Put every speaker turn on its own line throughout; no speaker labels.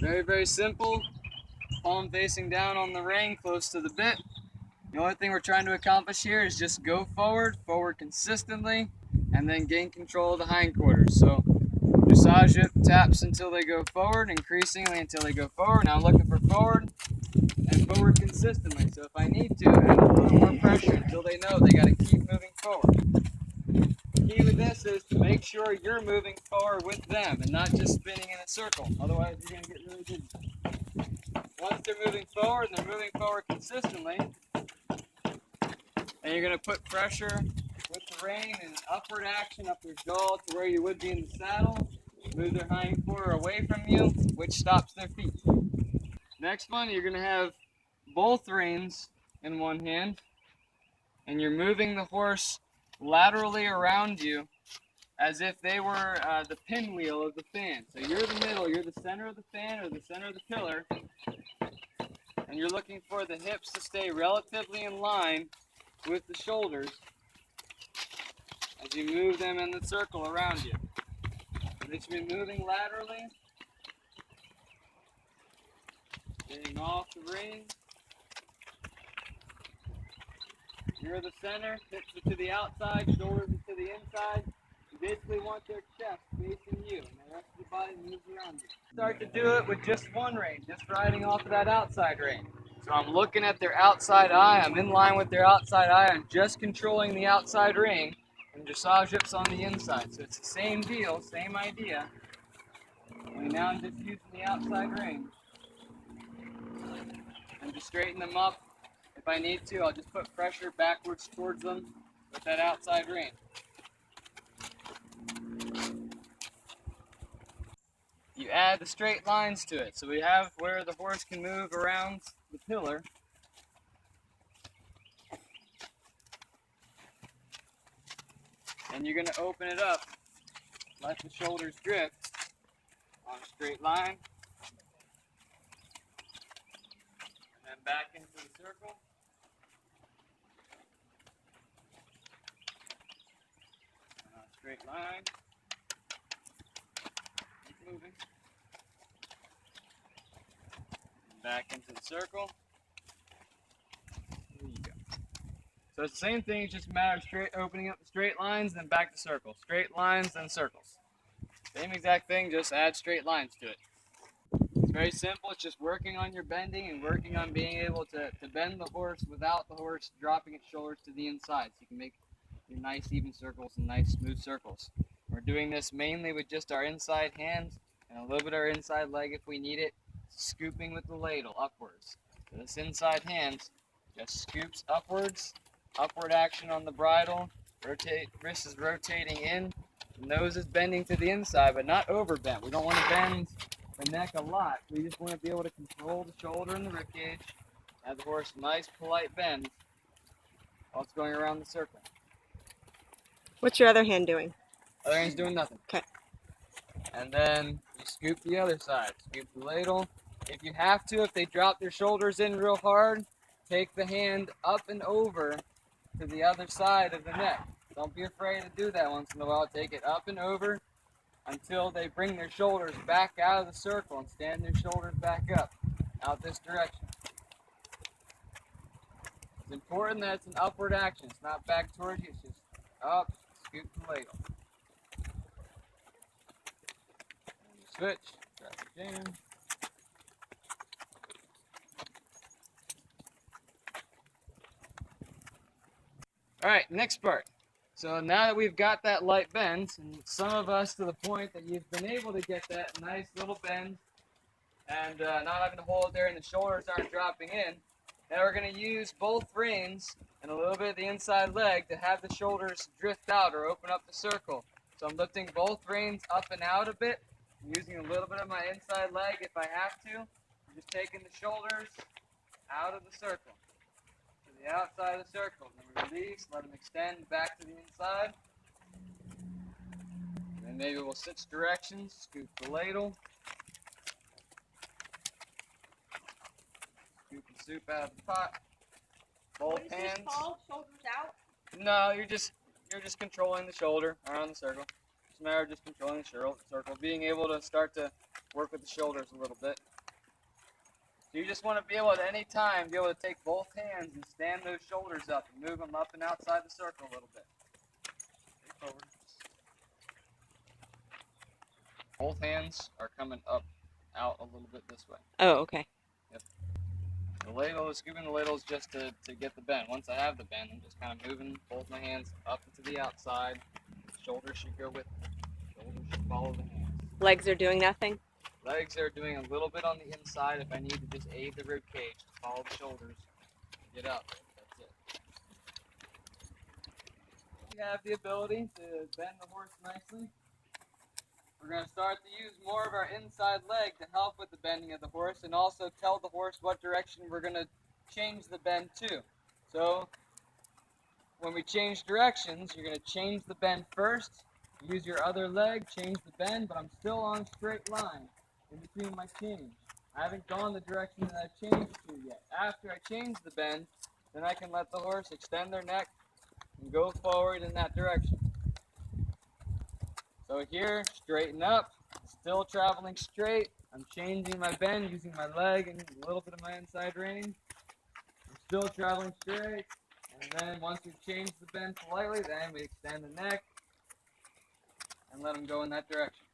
Very, very simple. Palm facing down on the rein, close to the bit. The only thing we're trying to accomplish here is just go forward consistently, and then gain control of the hindquarters. So dressage whip taps until they go forward, increasingly until they go forward. Now I'm looking for forward and forward consistently. So if I need to, add a little more pressure until they know they got to keep moving forward. The key with this is to make sure you're moving forward with them and not just spinning in a circle. Otherwise, you're going to get really dizzy. Once they're moving forward and they're moving forward consistently, and you're going to put pressure with the rein and an upward action up their jaw to where you would be in the saddle. Move their hind quarter away from you, which stops their feet. Next one, you're going to have both reins in one hand, and you're moving the horse laterally around you as if they were the pinwheel of the fan. So you're the middle, you're the center of the fan or the center of the pillar, and you're looking for the hips to stay relatively in line with the shoulders as you move them in the circle around you. They should be moving laterally, getting off the rein. You're the center, hips are to the outside, shoulders are to the inside. You basically want their chest facing you, and the rest of the body moves around you. Start to do it with just one rein, just riding off of that outside rein. So I'm looking at their outside eye, I'm in line with their outside eye, I'm just controlling the outside rein, and dressage whips on the inside. So it's the same deal, same idea. Only now I'm just using the outside rein. And just straighten them up. If I need to, I'll just put pressure backwards towards them with that outside rein. You add the straight lines to it. So we have where the horse can move around the pillar. And you're going to open it up, let the shoulders drift on a straight line. And then back into the circle. And on a straight line. Keep moving. And back into the circle. There you go. So it's the same thing, it's just a matter of opening up the straight lines, then back to circles. Straight lines, then circles. Same exact thing, just add straight lines to it. It's very simple, it's just working on your bending and working on being able to bend the horse without the horse dropping its shoulders to the inside. So you can make your nice even circles and nice smooth circles. We're doing this mainly with just our inside hand and a little bit of our inside leg if we need it, scooping with the ladle upwards. So this inside hand just scoops upwards. Upward action on the bridle, wrist is rotating in, the nose is bending to the inside, but not over bent. We don't want to bend the neck a lot. We just want to be able to control the shoulder and the ribcage, have the horse nice, polite bend while it's going around the circle.
What's your other hand doing?
Other hand's doing nothing.
Okay.
And then you scoop the other side. Scoop the ladle. If you have to, if they drop their shoulders in real hard, take the hand up and over to the other side of the neck. Don't be afraid to do that once in a while. Take it up and over until they bring their shoulders back out of the circle and stand their shoulders back up, out this direction. It's important that it's an upward action. It's not back towards you, it's just up, scoop the ladle. And you switch, drop the jam. Alright, next part. So now that we've got that light bend, and some of us to the point that you've been able to get that nice little bend and not having to hold it there and the shoulders aren't dropping in, now we're going to use both reins and a little bit of the inside leg to have the shoulders drift out or open up the circle. So I'm lifting both reins up and out a bit. I'm using a little bit of my inside leg if I have to. I'm just taking the shoulders out of the circle. The outside of the circle. Then we release, let them extend back to the inside. And then maybe we'll switch directions, scoop the ladle. Scoop the soup out of the pot. Both hands. What is this called? Shoulders out? No, you're just controlling the shoulder around the circle. It's a matter of just controlling the circle, being able to start to work with the shoulders a little bit. So you just want to be able at any time be able to take both hands and stand those shoulders up and move them up and outside the circle a little bit. Forward. Both hands are coming up, out a little bit this way.
Oh, okay.
Yep. The ladle, scooping the ladle is just to get the bend. Once I have the bend, I'm just kind of moving both my hands up to the outside. Shoulders should go with it. Shoulders should follow the hands.
Legs are doing nothing?
Legs are doing a little bit on the inside if I need to just aid the rib cage to follow the shoulders. Get up. That's it. You have the ability to bend the horse nicely. We're going to start to use more of our inside leg to help with the bending of the horse and also tell the horse what direction we're going to change the bend to. So when we change directions, you're going to change the bend first, use your other leg, change the bend, but I'm still on a straight line in between my change. I haven't gone the direction that I've changed to yet. After I change the bend, then I can let the horse extend their neck and go forward in that direction. So here, straighten up, still traveling straight. I'm changing my bend using my leg and a little bit of my inside rein. I'm still traveling straight. And then once we've changed the bend politely, then we extend the neck and let them go in that direction.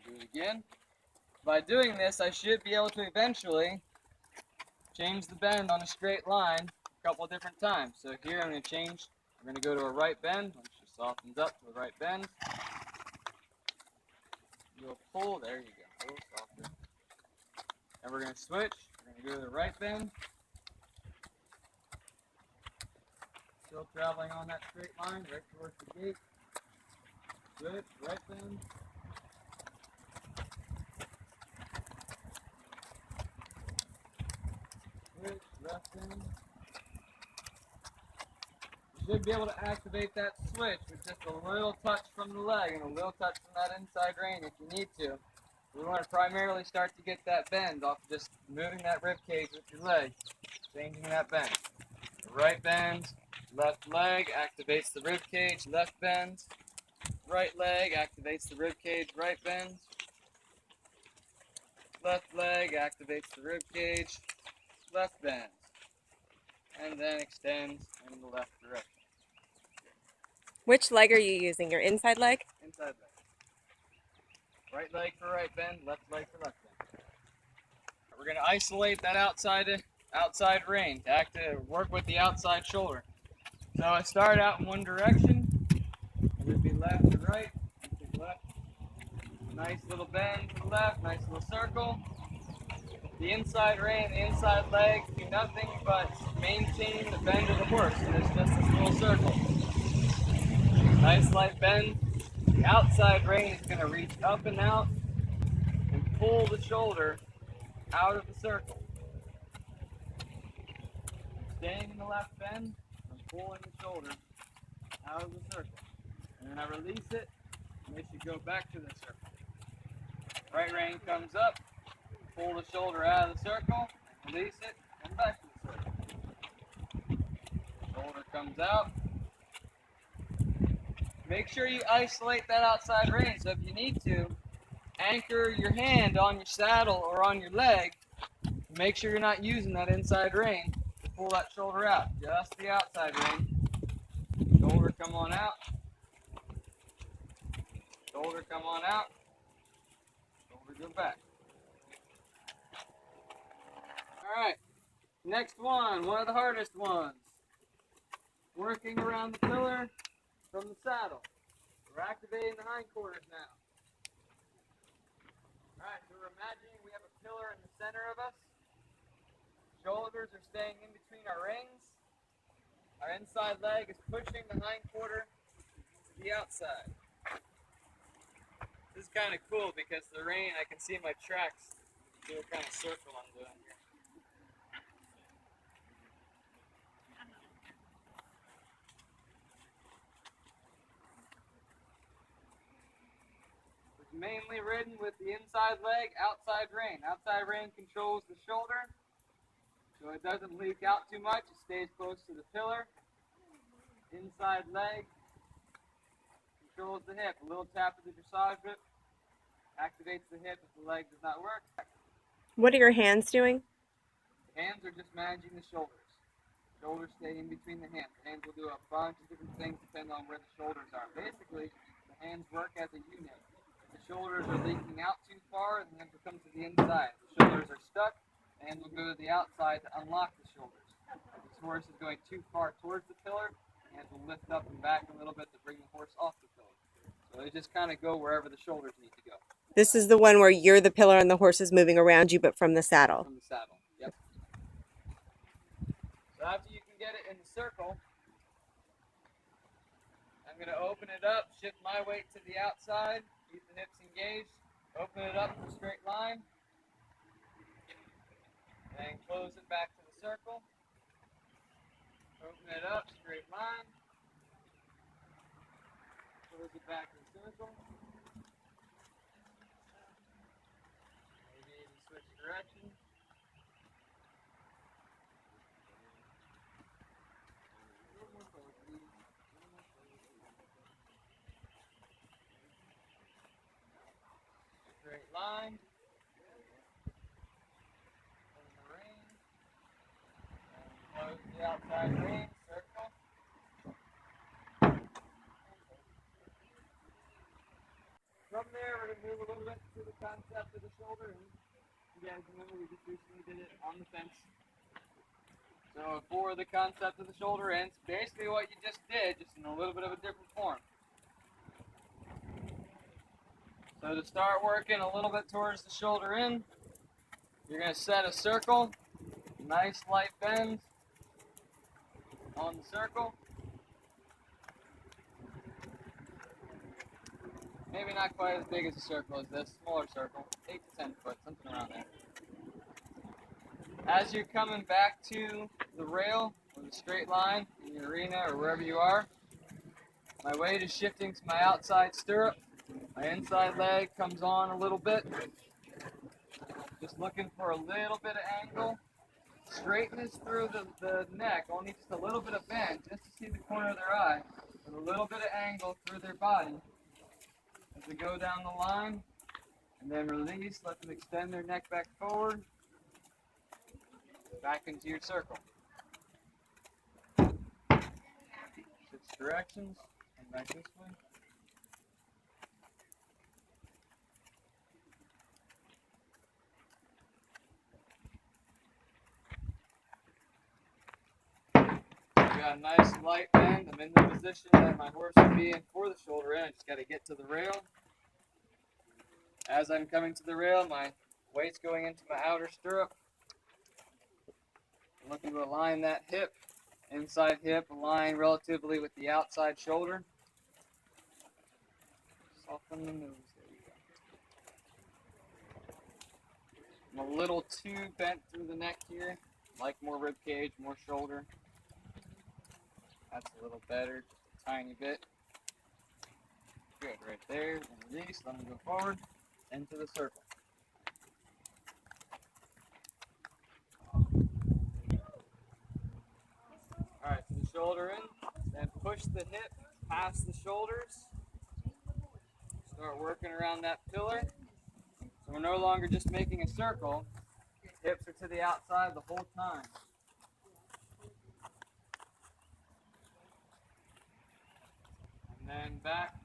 Do it again. By doing this, I should be able to eventually change the bend on a straight line a couple of different times. So here I'm going to change. We're going to go to a right bend, which just softens up to a right bend. You'll pull, there you go, a little softer. And we're going to switch. We're going to go to the right bend. Still traveling on that straight line, right towards the gate. Switch, right bend. Switch, left bend. You should be able to activate that switch with just a little touch from the leg and a little touch from that inside rein if you need to. We want to primarily start to get that bend off of just moving that rib cage with your leg, changing that bend. Right bend, left leg activates the rib cage, left bend. Right leg activates the rib cage, right bend. Left leg activates the rib cage, left bend. And then extends in the left direction.
Which leg are you using? Your inside leg?
Inside leg. Right leg for right bend, left leg for left bend. We're going to isolate that outside rein to work with the outside shoulder. So I start out in one direction. It would be left to right. Left. Nice little bend to the left, nice little circle. The inside rein, the inside leg do nothing but maintain the bend of the horse. So there's just this little circle. Nice light bend. The outside rein is going to reach up and out and pull the shoulder out of the circle. Staying in the left bend, I'm pulling the shoulder out of the circle. And then I release it, and they should go back to the circle. Right rein comes up, pull the shoulder out of the circle, release it, and back to the circle. Shoulder comes out. Make sure you isolate that outside rein, so if you need to, anchor your hand on your saddle or on your leg. Make sure you're not using that inside rein to pull that shoulder out, just the outside rein. Shoulder come on out. Shoulder come on out. Shoulder go back. Alright, next one of the hardest ones. Working around the pillar from the saddle. We're activating the hindquarters now. Alright, so we're imagining we have a pillar in the center of us. Shoulders are staying in between our reins. Our inside leg is pushing the hindquarter to the outside. This is kind of cool because the rein, I can see my tracks do a kind of circle I'm doing here. It's mainly ridden with the inside leg, outside rein. Outside rein controls the shoulder, so it doesn't leak out too much. It stays close to the pillar. Inside leg controls the hip. A little tap of the dressage whip activates the hip if the leg does not work.
What are your hands doing?
Hands are just managing the shoulders. Shoulders stay in between the hands. The hands will do a bunch of different things depending on where the shoulders are. Basically, the hands work as a unit. If the shoulders are leaking out too far, the hands will come to the inside. If the shoulders are stuck, the hands will go to the outside to unlock the shoulders. If the horse is going too far towards the pillar, the hands will lift up and back a little bit to bring the horse off the pillar. So they just kind of go wherever the shoulders need to go.
This is the one where you're the pillar and the horse is moving around you, but from the saddle.
From the saddle, yep. So after you can get it in the circle, I'm going to open it up, shift my weight to the outside, keep the hips engaged, open it up for a straight line, and close it back to the circle. Open it up, straight line, close it back to the circle. Maybe even switch directions. Straight line. Open the rein. And close the outside rein. Circle. From there, we're going to move a little bit to the concept of the shoulder. And you guys remember we just recently did it on the fence. So for the concept of the shoulder ends, basically what you just did, just in a little bit of a different form. So to start working a little bit towards the shoulder end, you're going to set a circle, nice light bend on the circle. Maybe not quite as big as a circle as this, smaller circle, 8 to 10 foot, something around there. As you're coming back to the rail or the straight line in your arena or wherever you are, my weight is shifting to my outside stirrup. My inside leg comes on a little bit. Just looking for a little bit of angle. Straightness through the neck, only just a little bit of bend, just to see the corner of their eye, with a little bit of angle through their body as they go down the line. And then release, let them extend their neck back forward, back into your circle. Switch directions, come back this way. Got a nice light bend. I'm in the position that my horse would be in for the shoulder in. I just got to get to the rail. As I'm coming to the rail, my weight's going into my outer stirrup. I'm looking to align that hip, inside hip, align relatively with the outside shoulder. Soften the nose. There we go. I'm a little too bent through the neck here. Like more rib cage, more shoulder. That's a little better, just a tiny bit. Good, right there. And release, let them go forward, into the circle. Alright, so the shoulder in, then push the hip past the shoulders. Start working around that pillar. So we're no longer just making a circle. Hips are to the outside the whole time. And then back